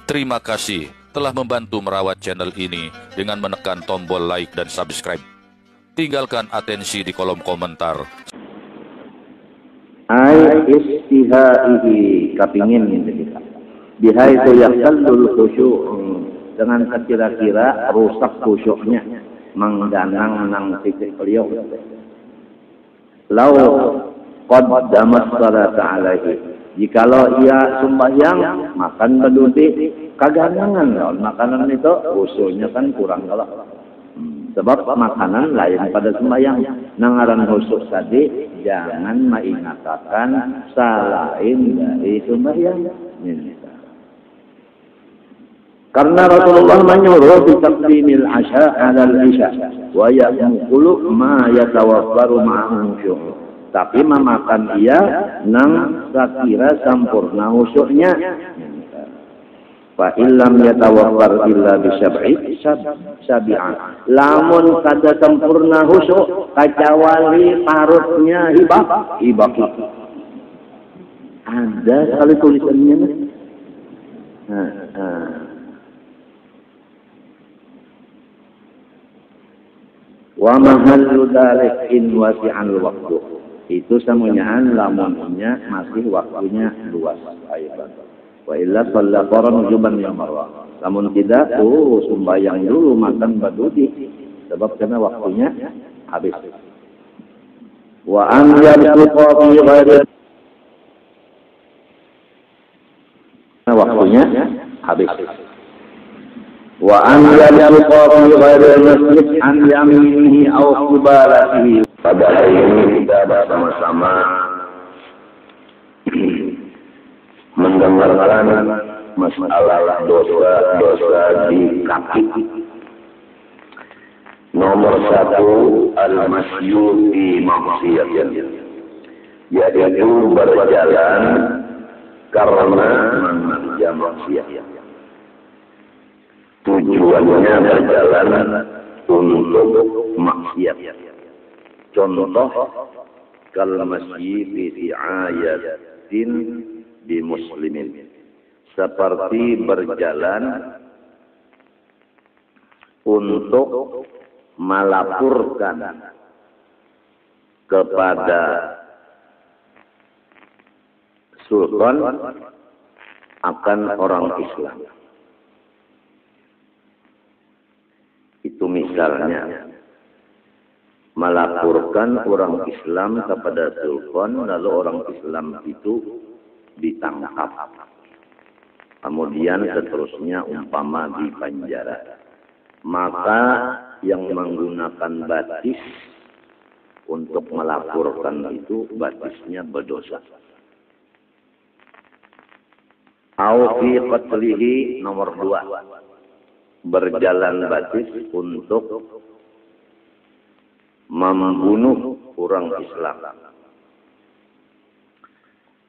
Terima kasih telah membantu merawat channel ini dengan menekan tombol like dan subscribe. Tinggalkan atensi di kolom komentar. Ai istihaihi kapingin kita. Bihaitu yaqallul khusyuk, dengan kira-kira rusak khusyuknya, mengganang nang titik beliau. Lau qaddamas salata alaihi, jikalau ia sembahyang makan bedudi kaganangan, makanan itu khusyuknya kan kurang kalau. Sebab makanan lain pada sembahyang. Nangaran khusyuk tadi jangan mengingatkan selain dari sembahyang. Karena Rasulullah menyuruh bitaqdimil asya 'alal isya wa ya'kulu ma yatawaffaru ma'ahu khusyuk. Tapi memakan ia nang sakira sampurna khusyuknya. Fa illam yatawaffar illa bi sab'an. Lamun kada sempurna khusyuk kacawali parutnya hibah. Ada sekali tulisannya. Wa mahallu dzalik in wasi'al waqtu. Itu semuanya lamunnya masih waktunya luas ayat. Wa illa shalla qaran juban ya marwa. Namun tidak, sembahyang dulu makan badudi. Sebab karena waktunya habis. Wa an yabsuqa fi ghairi, waktunya habis. Wa an yabsuqa fi ghairi masjid an yaminihi aw qibalatihi. Pada hari ini kita bersama-sama mendengarkan masalah dosa-dosa di kaki. Nomor 1, al-masyu fi maksiatin, yaitu berjalan karena mengerjakan maksiat. Tujuannya berjalan untuk maksiat. Contoh, kal-masyi fi ayatin di muslimin, seperti berjalan untuk melaporkan kepada sultan akan orang Islam. Itu misalnya melaporkan orang Islam kepada sultan, lalu orang Islam itu ditangkap, kemudian seterusnya umpama di penjara. Maka yang menggunakan batis untuk melaporkan itu batisnya berdosa. Au fi qatlihi, nomor 2, berjalan batis untuk membunuh orang Islam.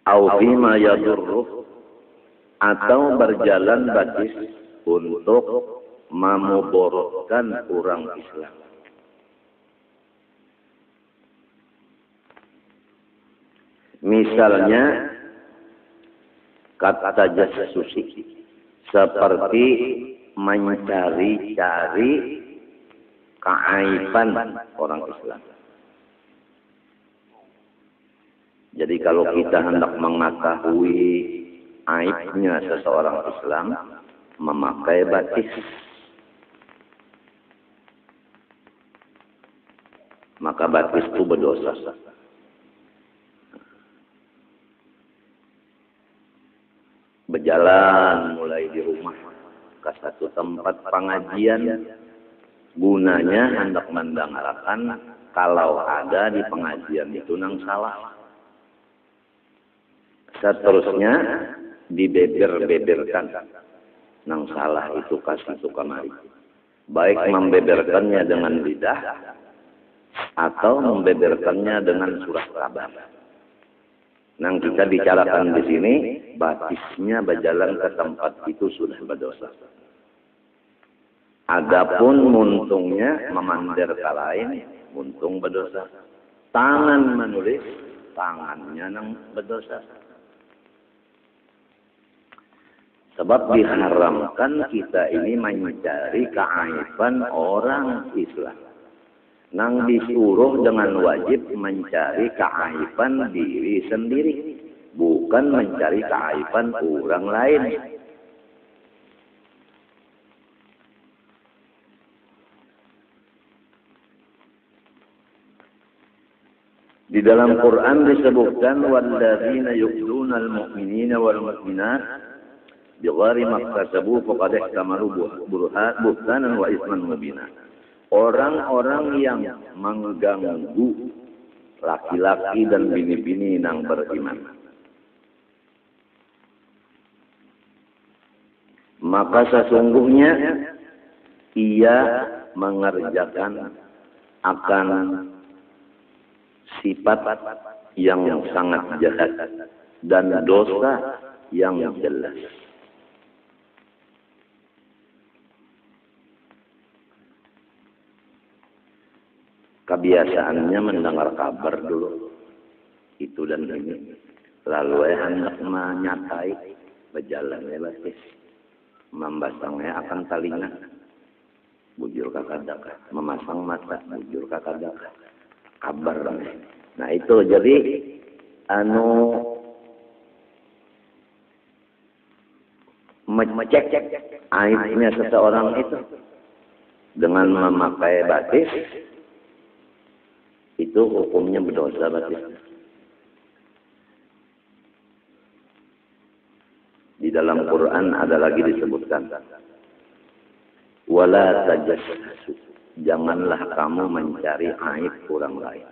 Au bima yadurruh, atau berjalan batis untuk memudaratkan orang Islam. Misalnya kata jasusi, seperti mencari-cari keaiban orang Islam. Jadi kalau kita hendak mengetahui aibnya seseorang Islam, memakai batis, maka batis itu berdosa. Berjalan mulai di rumah ke satu tempat pengajian, gunanya hendak mendengarkan kalau ada di pengajian itu nang salah. Seterusnya dibeber-beberkan nang salah itu kasih itu kemari. Baik membeberkannya dengan lidah atau membeberkannya dengan surat kabar. Nang kita bicarakan di sini, batisnya berjalan ke tempat itu sudah berdosa. Adapun muntungnya memandar ke lain, muntung berdosa. Tangan menulis, tangannya nang berdosa. Sebab diharamkan kita ini mencari keaiban orang Islam. Nang disuruh dengan wajib mencari keaiban diri sendiri, bukan mencari keaiban orang lain. Di dalam Quran disebutkan walladzina yu'dunal mu'minina wal mu'minat bighairi maktasabu faqad ihtamalu buhtanan wa isman mubina. Orang-orang yang mengganggu laki-laki dan bini-bini yang beriman, maka sesungguhnya ia mengerjakan akan sifat yang sangat jahat dan dosa yang jelas. Kebiasaannya mendengar kabar dulu itu dan ini, lalu hendak menyatai berjalan lepas membasangnya akan talingan bujur kakadaka, memasang mata bujur kakadaka, kabar. Nah itu jadi mecek aibnya seseorang itu dengan memakai batis, itu hukumnya berdosa batis. Di dalam Quran ada lagi disebutkan, wala tajassasu, janganlah kamu mencari aib orang lain.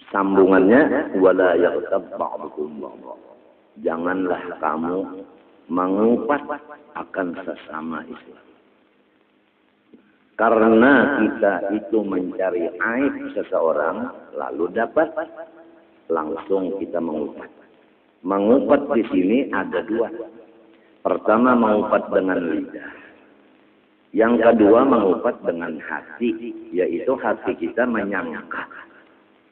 Sambungannya, wala yaghtab ba'dukum ba'dha, janganlah kamu mengupat akan sesama Islam. Karena kita itu mencari aib seseorang, lalu dapat, langsung kita mengupat. Mengupat di sini ada dua. Pertama mengupat dengan lidah. Yang kedua mengupat dengan hati, yaitu hati kita menyangka,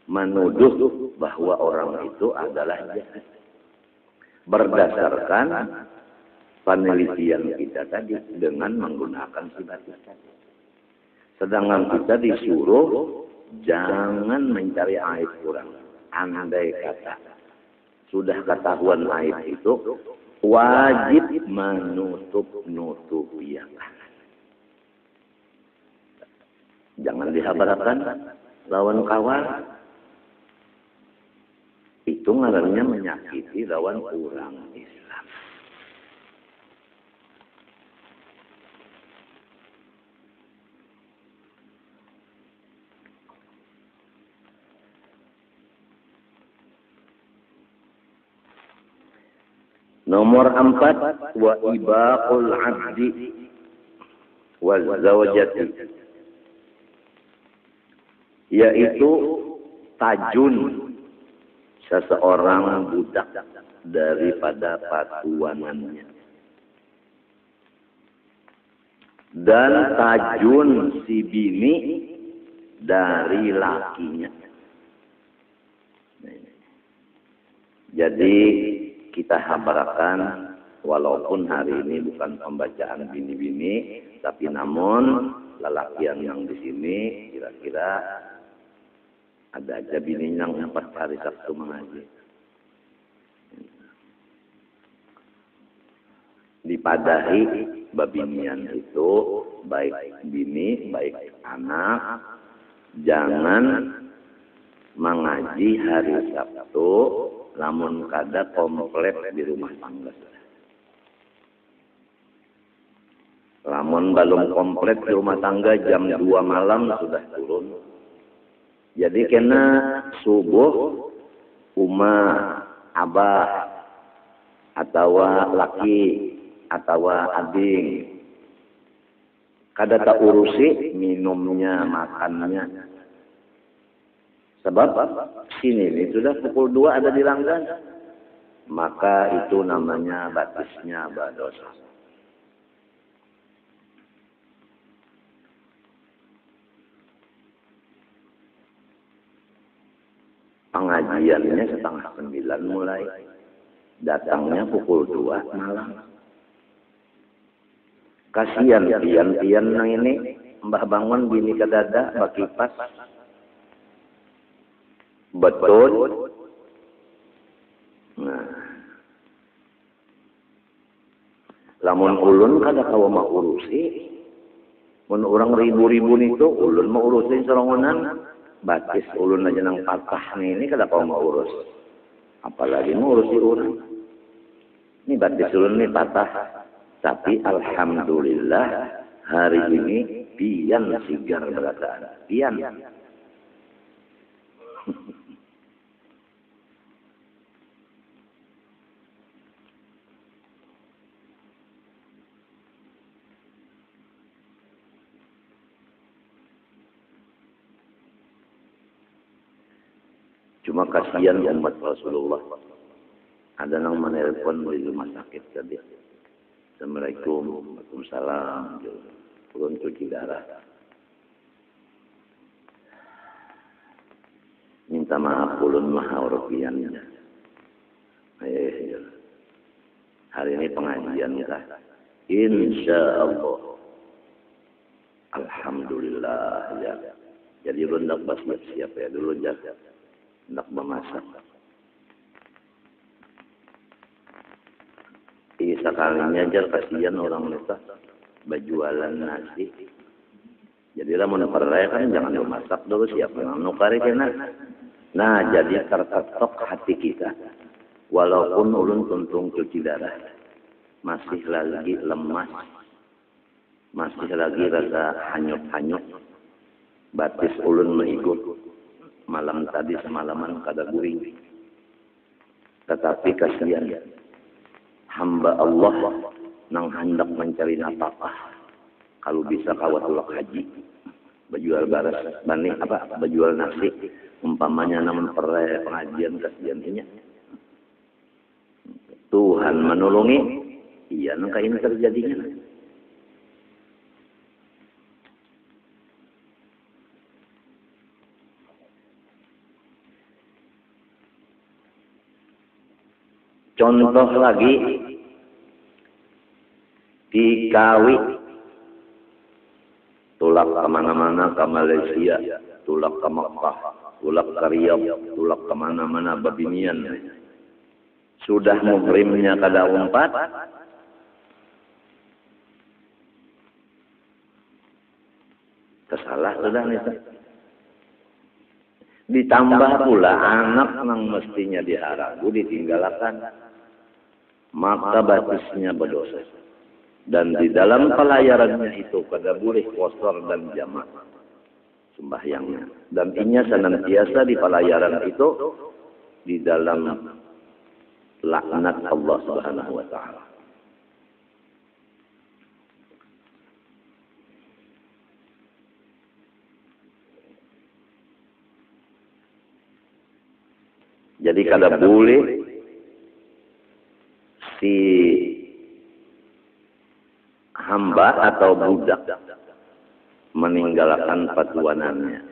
menuduh bahwa orang itu adalah jahat. Berdasarkan penelitian kita tadi dengan menggunakan sifat tadi. Sedangkan kita disuruh jangan mencari aib orang. Andai kata sudah ketahuan aib itu, wajib menutup-nutupi yang kanan. Jangan dihabarkan lawan kawan. Itu ngarannya menyakiti lawan orang Islam. Nomor 4, wa ibaqul abdi wa zawjati, yaitu tajun seseorang budak daripada patuanannya, dan tajun si bini dari lakinya. Jadi kita habarkan, walaupun hari ini bukan pembacaan bini-bini, tapi namun lelakian yang di sini kira-kira ada aja bini yang 4 hari Sabtu mengaji. Dipadahi babinian itu, baik bini, baik anak, jangan mengaji hari Sabtu namun kada komplit di rumah tangga. Lamun belum komplit di rumah tangga, jam 2 malam sudah turun. Jadi kena subuh umah, abah, atau laki, atau ading, kada tak urusi minumnya, makannya. Sebab sini ini sudah pukul 2 ada di langgan, maka itu namanya batisnya berdosa. Pengajiannya 8:30 mulai. Datangnya pukul 2 malam. Kasihan pian-pian nang ini, mbah bangun bini kadada bakipas. Betul. Nah, lamun ulun kada kawa mau urusi. Mun orang ribu-ribu itu ulun mau urusin serongonan. Batis ulun aja nang patah nih ini kada kawa mau urus. Apalagi mau urusi orang. Ini batis ulun nih patah. Tapi alhamdulillah hari ini pian sigar berataan. Pian. Cuma kasihan umat Rasulullah. Ada yang menelpon di rumah sakit tadi. Assalamualaikum, waalaikumsalam. Turun cuci darah. Minta maaf ulun mah European. Hari ini pengajian kita. Insya Allah. Alhamdulillah ya. Jadi ulun nak siap ya dulu jaga. Nak memasak. Sekalinya aja kasihan orang mereka berjualan nasi. Jadi lah mau peraya kan jangan memasak dulu siap nukari kena. Nah jadi terketok hati kita. Walaupun ulun tuntung cuci darah, masih lagi lemas, masih lagi rasa hanyut-hanyut. Batis ulun mengikut. Malam tadi semalaman kada guring. Tetapi kasihan hamba Allah nang hendak mencari nafkah. Kalau bisa kawatulak haji, berjual baras, bani apa, berjual nasi, umpamanya namun peraya pengajian kasihan ini. Tuhan menolongi, iya nangka ini terjadinya. Contoh lagi di Kawi, tulak kemana-mana ke Malaysia, tulak ke Makkah, tulak ke Riyadh, tulak kemana-mana babinian. Sudah muhrimnya kada umpat, kesalah sudah nih. Ditambah pula anak yang mestinya diharagu ditinggalkan. Maka batisnya berdosa. Dan di dalam pelayarannya itu kada boleh kosor dan jamak sembahyangnya. Dan inya senantiasa di pelayaran itu di dalam laknat Allah Subhanahu wa taala. Jadi kada boleh si hamba atau budak meninggalkan patuanannya.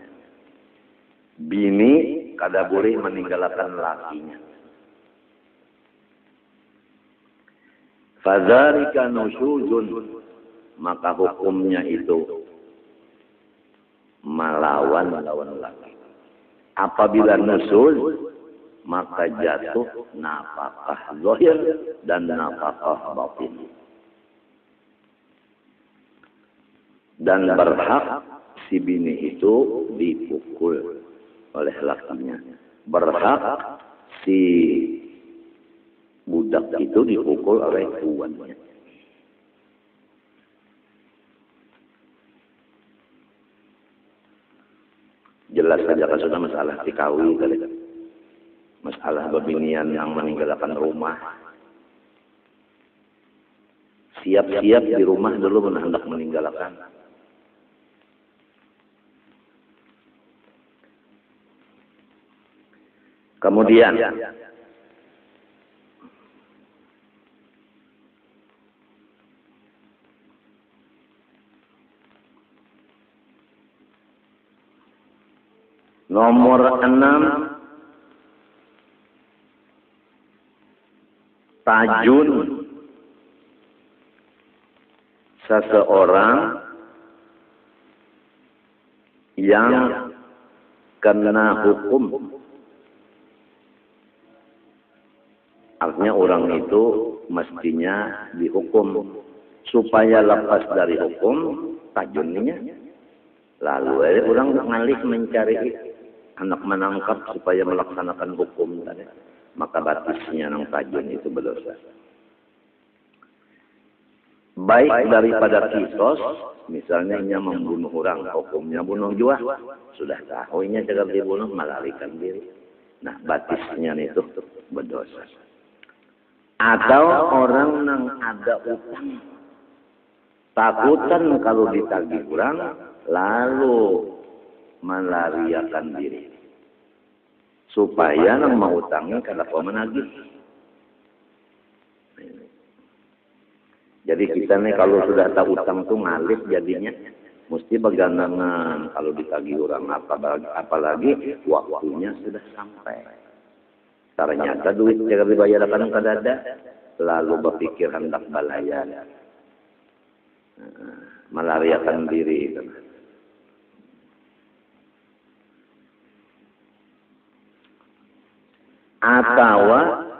Bini kada boleh meninggalkan lakinya. Fadzalika nusyuzun, maka hukumnya itu melawan laki. Apabila nusyuz, maka jatuh nafkah zahir dan nafkah batin. Dan berhak si bini itu dipukul oleh lakinya. Berhak si budak itu dipukul oleh tuannya. Jelas saja kan sudah masalah tikawi kali. Masalah babinian yang meninggalkan rumah. Siap-siap di rumah dulu hendak meninggalkan. Kemudian nomor 6, tajun seseorang yang kena hukum. Artinya orang itu mestinya dihukum. Supaya lepas dari hukum, tajunnya. Lalu orang ngalih mencari anak menangkap supaya melaksanakan hukum tadi. Maka batisnya nang tajun itu berdosa. Baik daripada kisos, misalnya ia membunuh orang, hukumnya bunuh juga. Sudah tahu ini jangan dibunuh, melarikan diri. Nah, batisnya itu berdosa. Atau orang yang ada utang, takutan kalau ditagih orang, lalu melariakan diri. Supaya yang mau utangnya kada kau menagih. Jadi kita nih kalau sudah tahu utang tuh ngalih jadinya. Mesti begandangan kalau ditagih orang, apalagi waktunya sudah sampai. Ternyata duit yang dibayarkan kada ada, lalu berpikir hendak balayan, melariakan diri. Atau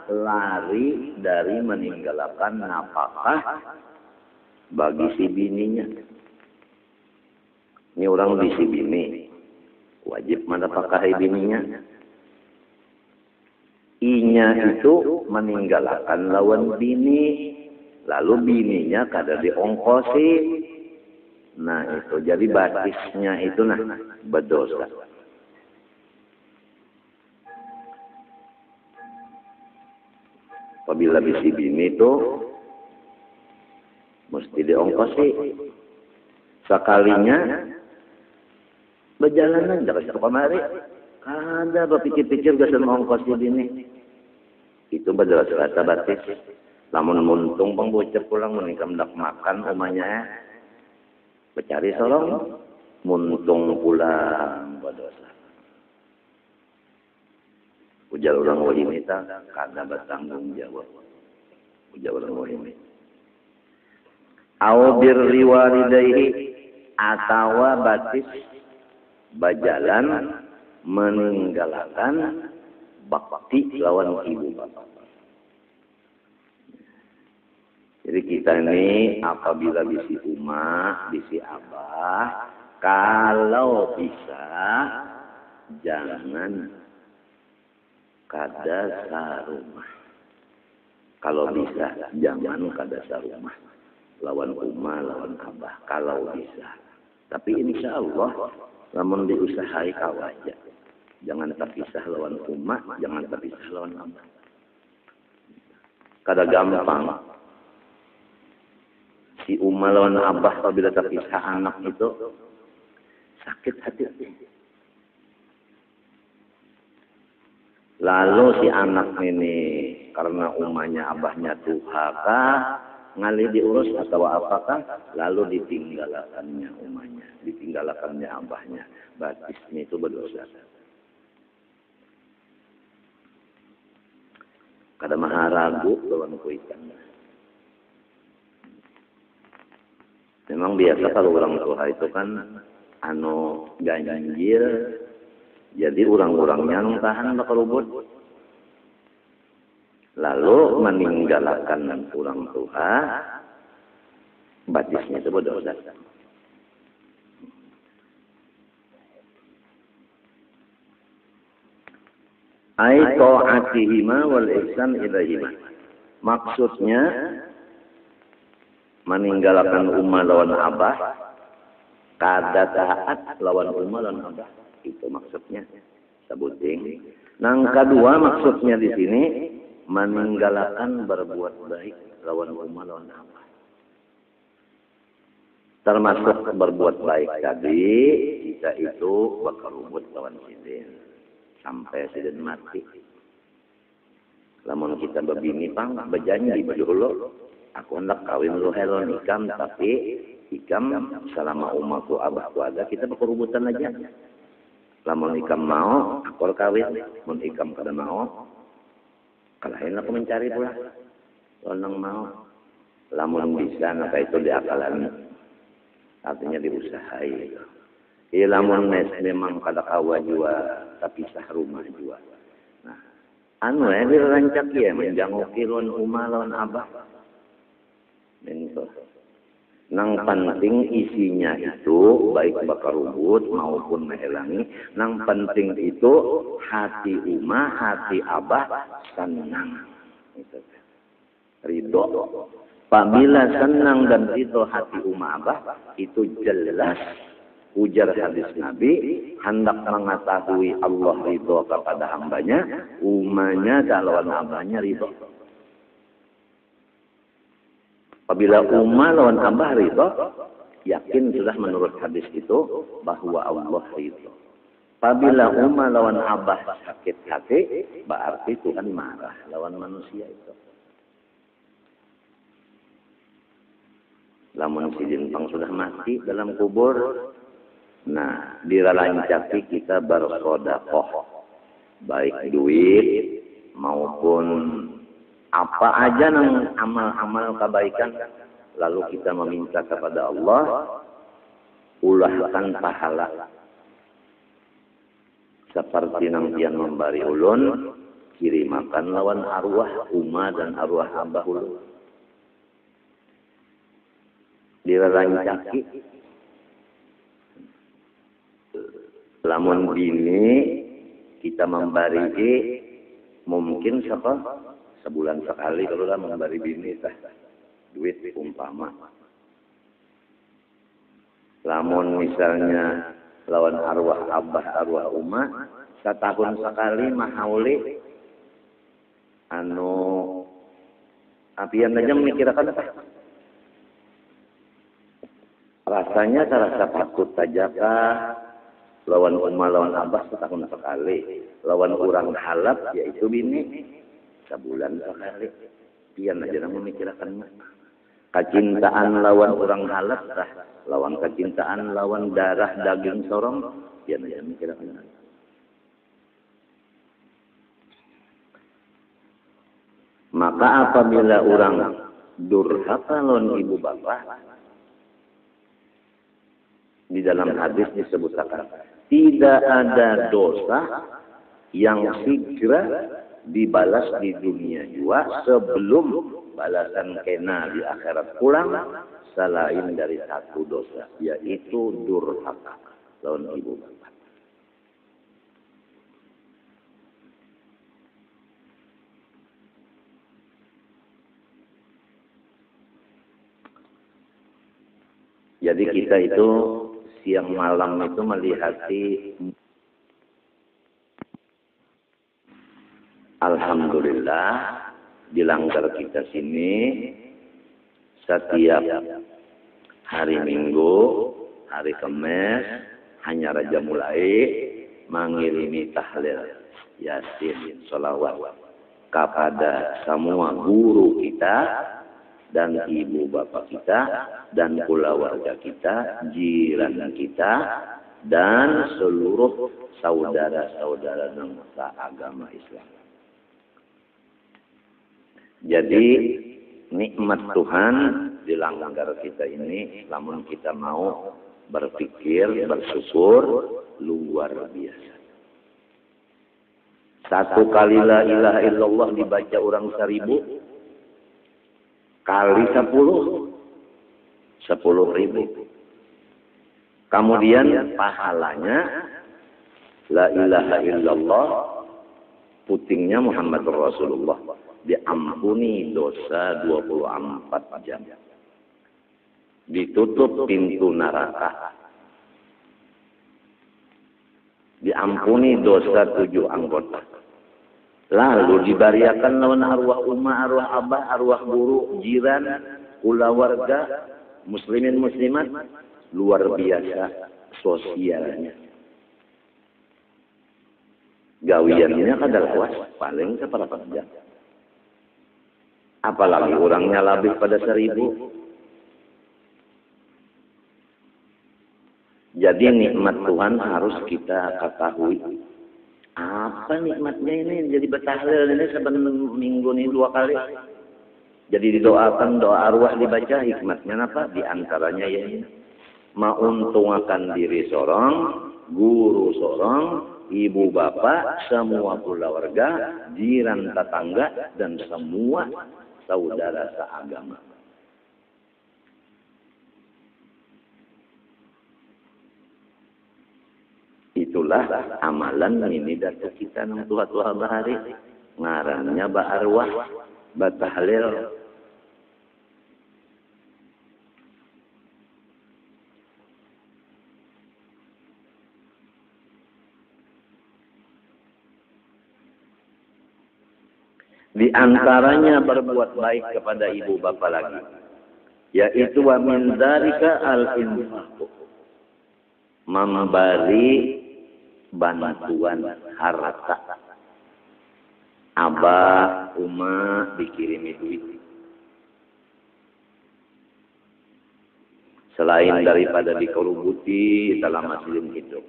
lari dari meninggalkan nafkah bagi si bininya. Ini orang di si bini, wajib menafkahi bininya. Inya itu meninggalkan lawan bini, lalu bininya kada diongkosi. Nah itu jadi batisnya itu nah berdosa. Apabila bisi bini itu mesti diongkosi. Sekalinya berjalanan dari kemari, ada berpikir-pikir gak sama ongkos bini. Itu berdosa rata batis. Lamun muntung pengbocor pulang menikam dak makan umahnya, bercari solong, muntung pulang berdosa. Ujar orang wahim itu kada bertanggung jawab. Ujar orang wahim itu. Au birri walidayhi atawa batis bajalan meninggalkan bakti lawan ibu bapak. Jadi kita ini apabila bisi umah, bisi abah, kalau bisa jangan kada sarumah. Kalau bisa jangan kada sarumah. Lawan umah, lawan abah. Kalau bisa. Tapi insya Allah, namun diusahai kawaja. Jangan terpisah lawan umah, jangan terpisah lawan abah. Kada gampang. Si umah lawan abah apabila terpisah anak itu sakit hati. Lalu si anak ini karena umahnya abahnya tuhaka, ngalih diurus atau apakah, lalu ditinggalkannya umahnya, ditinggalkannya abahnya, batisnya itu berdosa. Kada maha ragu lawan kuitan. Memang biasa kalau orang tua itu kan ganjil. Jadi orang-orangnya nung tahan bakal rubut. Lalu meninggalkan orang tua, batisnya itu berdosa. Ai ta'atihima wal ihsan ilaihima. Maksudnya meninggalkan umma lawan abah, kada taat lawan umma lawan abah. Itu maksudnya sebuting. Nang kedua maksudnya di sini meninggalkan berbuat baik lawan umma lawan abah. Termasuk berbuat baik tadi kita itu bakal rubut lawan sidin sampai sidin mati. Lamun kita berbini pang berjanji dulu, aku hendak kawin lu helon ikam, tapi ikam selama umaku abahku ada kita bakal rubutan aja. Lamun ikam mau, aku kawin. Mun ikam kada mau, kalahin aku mencari pula. Lonang mau, lamun bisa, maka itu diakalan, artinya diusahai. Lamun memang kada kawa jua, tapi sah rumah jua. Nah, dirancak ya, menjanguki lawan umah lawan abah. Minto. Nang penting isinya itu baik bakar rumput maupun mehelangi. Nang penting itu hati umah, hati abah senang. Itu. Ridho. Apabila senang dan ridho hati umah abah itu jelas ujar hadis Nabi hendak mengetahui Allah ridho kepada hambanya, umahnya dan lawan abahnya ridho. Apabila umah lawan abah ridho, yakin sudah menurut hadis itu bahwa Allah ridho. Apabila umah lawan abah sakit hati, berarti Tuhan marah lawan manusia itu. Lamun si Jinpang sudah mati dalam kubur, nah diralancaki kita bersedekah, baik duit maupun apa aja nang amal-amal kebaikan, lalu kita meminta kepada Allah, ulahkan pahala. Seperti nang tian membari ulun, kirimakan lawan arwah umah dan arwah abah ulun. Diralancaki. Lamun bini kita membari mungkin sebulan sekali kalau lah memberi bini tah duit umpama. Lamun misalnya lawan arwah abah arwah umah setahun sekali mahauli apian aja memikirkan apa? Rasanya terasa takut saja kah? Lawan umah lawan abah setahun sekali. Lawan orang halap yaitu bini sebulan sekali. Pian aja nang memikirkan. Kecintaan lawan orang halap tah, lawan kecintaan lawan darah daging sorong, pian aja memikirkan. Maka apabila orang durhaka lawan ibu bapak, di dalam hadis disebutkan tidak ada dosa yang segera dibalas di dunia juga sebelum balasan kena di akhirat pulang selain dari satu dosa, yaitu durhaka lawan ibu bapak. Jadi kita itu siang malam itu melihati, alhamdulillah di Langgar kita sini setiap hari Minggu, hari Kamis hanya Raja mulai mengirimi tahlil, yasin, sholawat kepada semua guru kita dan ibu bapak kita dan keluarga kita, jiran kita dan seluruh saudara-saudara bangsa agama Islam. Jadi nikmat Tuhan di Langgar kita ini, namun kita mau berpikir, bersyukur, luar biasa. Satu kali la ilaha illallah dibaca orang 1000 kali 10.000. Kemudian pahalanya la ilaha illallah, putingnya Muhammad Rasulullah, diampuni dosa 24 jam. Ditutup pintu neraka. Diampuni dosa 7 anggota. Lalu dibariakan lawan arwah umah, arwah abah, arwah guru, jiran, keluarga, muslimin muslimat, luar biasa sosialnya. Gawiannya kadalawas paling seberapa jam. Apalagi orangnya lebih pada 1000. Jadi nikmat Tuhan harus kita ketahui. Apa nikmatnya ini? Jadi bertahlil ini sebenarnya minggu ini 2 kali. Jadi didoakan doa arwah dibaca hikmatnya apa? Di antaranya ya ini. Mauntungkan diri seorang, guru seorang, ibu bapak, semua keluarga, jiran tetangga, dan semua saudara seagama. Itulah amalan ini datu kita nang tua-tua bahari. Ngarannya ba'arwah, batahlil. Di antaranya berbuat baik kepada ibu bapa lagi, yaitu wa min dzalika al-infaq, memberi bantuan harta. Abah, Uma dikirimi duit. Selain daripada dikerubuti dalam masjid hidup.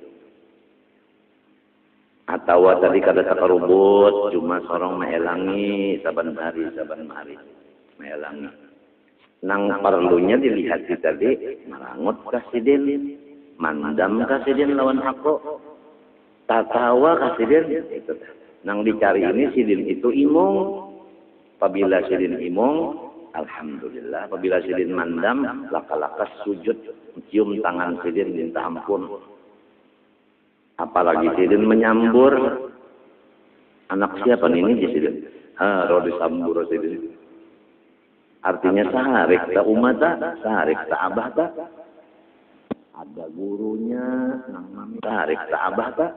Atau tadi kada takarubut, cuma sorong maelangi saban hari maelangi. Nang perlunya dilihat tadi marangut kasidin, mandam kasidin lawan hako, tatawa kasidin itu. Nang dicari ini sidin itu imung. Apabila sidin imung, alhamdulillah. Apabila sidin mandam, laka-laka sujud, cium tangan sidin minta ampun. Apalagi sidin menyambur. Anak siapa ini sidin? Rodi sambur sidin. Artinya saharik ta umata, saharik ta abah ta. Ada gurunya, nang saharik ta abah ta.